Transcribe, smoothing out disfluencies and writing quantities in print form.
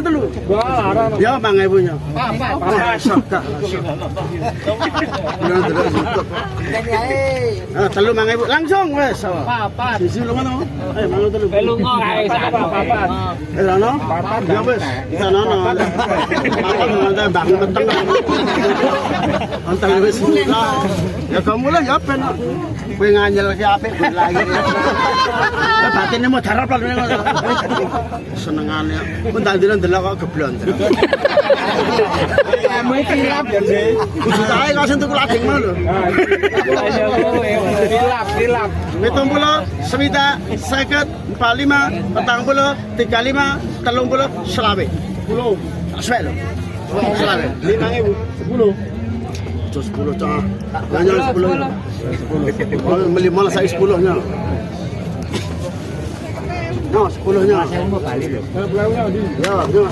telu. Wah, Ya 5.000-nya. apa? Telu 5.000 langsung wes. Papat. Sisi lu ngono. Ayo mangan telu. Lunga kae papat. Ono? Ya wis, kita ono. Papat ngono bangun peteng. Antar wis. Ya kamu lah ya ben. Kowe nganjel ki apik lagi. Batine mau darap lan ngono. Senengane. Mun tak ndelok kok geblon. Kamu tilap ya sih. Kudu kok sing tuku laging ngono lho. Tilap. 70, 50, 50, 45, 40, 35, 30, selawe. 10. Aswek lho. Selawe. 5.000. 10. 10 cah. Banyak 10. 10. Beli malah saya 10-nya. No, 10-nya. Saya mau balik loh. Ya, ya.